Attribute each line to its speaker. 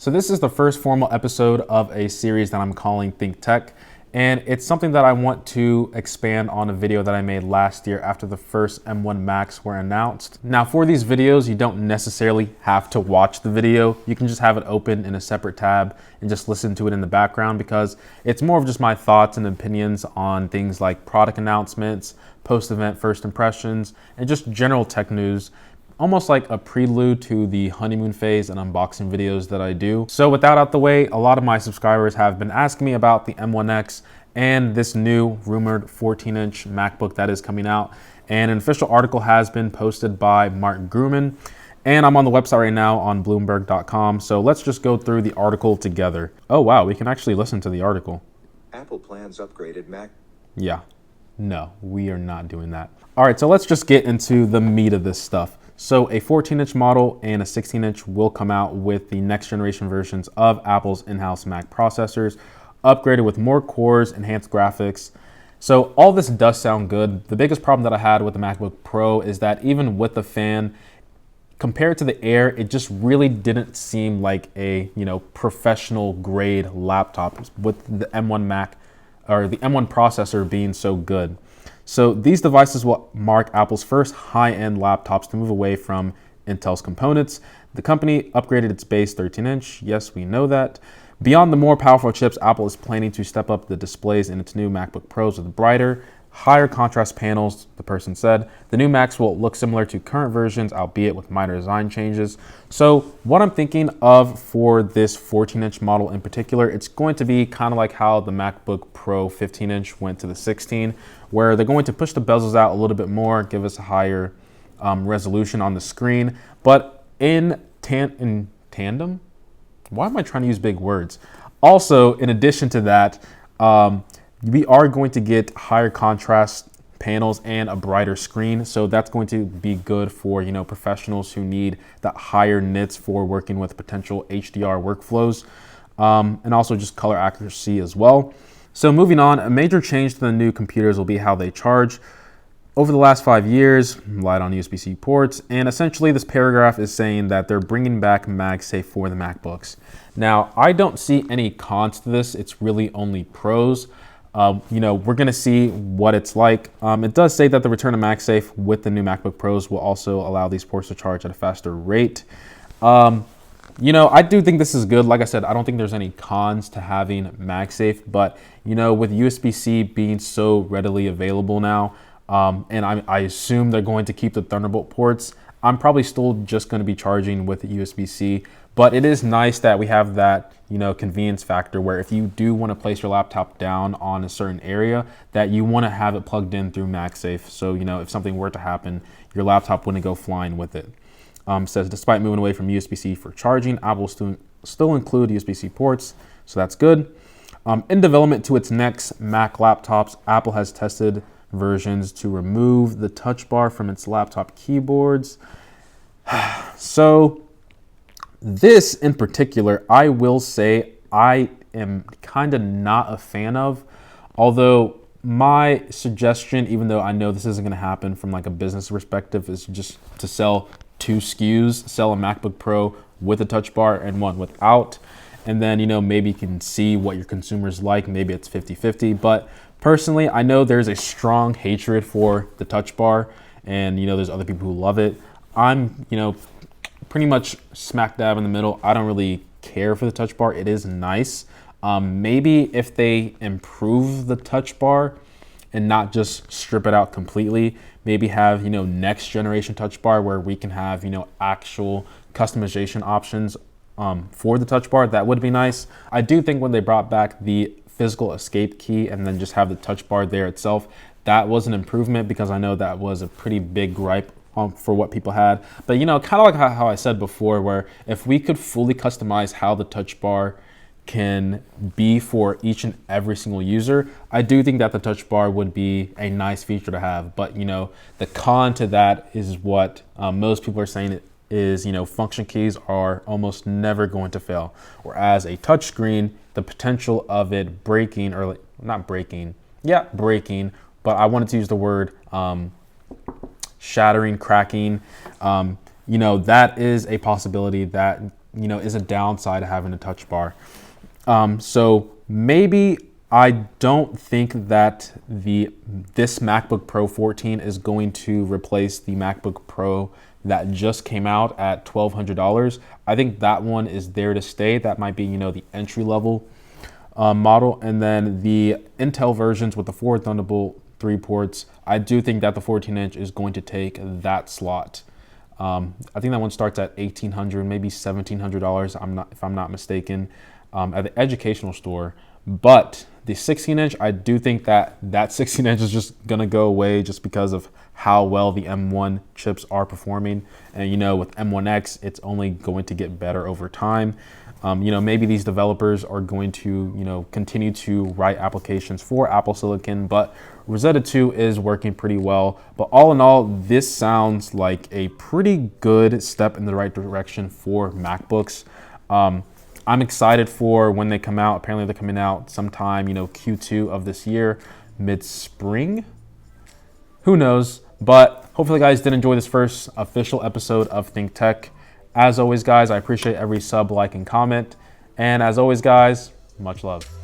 Speaker 1: So this is the first formal episode of a series that I'm calling Think Tech, and it's something that I want to expand on a video that I made last year after the first M1X were announced. Now for these videos, you don't necessarily have to watch the video. You can just have it open in a separate tab and just listen to it in the background because it's more of just my thoughts and opinions on things like product announcements, post-event first impressions, and just general tech news. Almost like a prelude to the honeymoon phase and unboxing videos that I do. So with that out the way, a lot of my subscribers have been asking me about the M1X and this new rumored 14-inch MacBook that is coming out. And an official article has been posted by Mark Grumman. And I'm on the website right now on Bloomberg.com. So let's just go through the article together. Oh wow, we can actually listen to the article.
Speaker 2: Apple plans upgraded Mac.
Speaker 1: Yeah, no, we are not doing that. All right, so let's just get into the meat of this stuff. So a 14-inch model and a 16-inch will come out with the next generation versions of Apple's in-house Mac processors, upgraded with more cores, enhanced graphics. So all this does sound good. The biggest problem that I had with the MacBook Pro is that even with the fan, compared to the Air, it just really didn't seem like a professional grade laptop with the M1 Mac or the M1 processor being so good. So these devices will mark Apple's first high-end laptops to move away from Intel's components. The company upgraded its base 13-inch. Yes, we know that. Beyond the more powerful chips, Apple is planning to step up the displays in its new MacBook Pros with brighter, higher contrast panels, the person said. The new Macs will look similar to current versions, albeit with minor design changes. So what I'm thinking of for this 14-inch model in particular, it's going to be kind of like how the MacBook Pro 15-inch went to the 16, where they're going to push the bezels out a little bit more, give us a higher resolution on the screen. But in tandem, why am I trying to use big words? Also, in addition to that, we are going to get higher contrast panels and a brighter screen. So that's going to be good for, professionals who need that higher nits for working with potential HDR workflows, and also just color accuracy as well. So moving on, a major change to the new computers will be how they charge. Over the last 5 years, relied on USB-C ports, and essentially this paragraph is saying that they're bringing back MagSafe for the MacBooks. Now, I don't see any cons to this. It's really only pros. We're going to see what it's like. It does say that the return of MagSafe with the new MacBook Pros will also allow these ports to charge at a faster rate. I do think this is good. Like I said, I don't think there's any cons to having MagSafe, but with USB-C being so readily available now, and I assume they're going to keep the Thunderbolt ports, I'm probably still just going to be charging with USB-C. But it is nice that we have that, convenience factor where if you do want to place your laptop down on a certain area, that you want to have it plugged in through MagSafe. So, if something were to happen, your laptop wouldn't go flying with it. Says, despite moving away from USB-C for charging, Apple will still include USB-C ports. So that's good. In development to its next Mac laptops, Apple has tested versions to remove the touch bar from its laptop keyboards. So this in particular, I will say I am kind of not a fan of, although my suggestion, even though I know this isn't going to happen from like a business perspective, is just to sell 2 SKUs, sell a MacBook Pro with a touch bar and one without. And then, maybe you can see what your consumers like. Maybe it's 50-50. But personally, I know there's a strong hatred for the touch bar, and, there's other people who love it. I'm, pretty much smack dab in the middle. I don't really care for the touch bar. It is nice. Maybe if they improve the touch bar and not just strip it out completely, maybe have, next generation touch bar where we can have, actual customization options for the touch bar. That would be nice. I do think when they brought back the physical escape key and then just have the touch bar there itself, that was an improvement because I know that was a pretty big gripe for what people had. But kind of like how I said before, where if we could fully customize how the touch bar can be for each and every single user, I do think that the touch bar would be a nice feature to have. But the con to that is what most people are saying is, function keys are almost never going to fail. Whereas a touch screen, the potential of it breaking, or not breaking, breaking, but I wanted to use the word shattering, cracking, that is a possibility that you know, is a downside of having a touch bar. So maybe I don't think that this MacBook Pro 14 is going to replace the MacBook Pro that just came out at $1,200. I think that one is there to stay. That might be, you know, the entry level model. And then the Intel versions with the 4 Thunderbolt 3 ports, I do think that the 14-inch is going to take that slot. I think that one starts at $1,800, maybe $1,700. If I'm not mistaken, at the educational store. But the 16-inch, I do think that 16-inch is just gonna go away just because of how well the M1 chips are performing. And you know, with M1X, it's only going to get better over time. You know, maybe these developers are going to, you know, continue to write applications for Apple Silicon, but Rosetta 2 is working pretty well. But all in all, this sounds like a pretty good step in the right direction for MacBooks. I'm excited for when they come out. Apparently they're coming out sometime, you know, Q2 of this year, mid-spring. Who knows? But hopefully you guys did enjoy this first official episode of Think Tech. As always, guys, I appreciate every sub, like, and comment. And as always, guys, much love.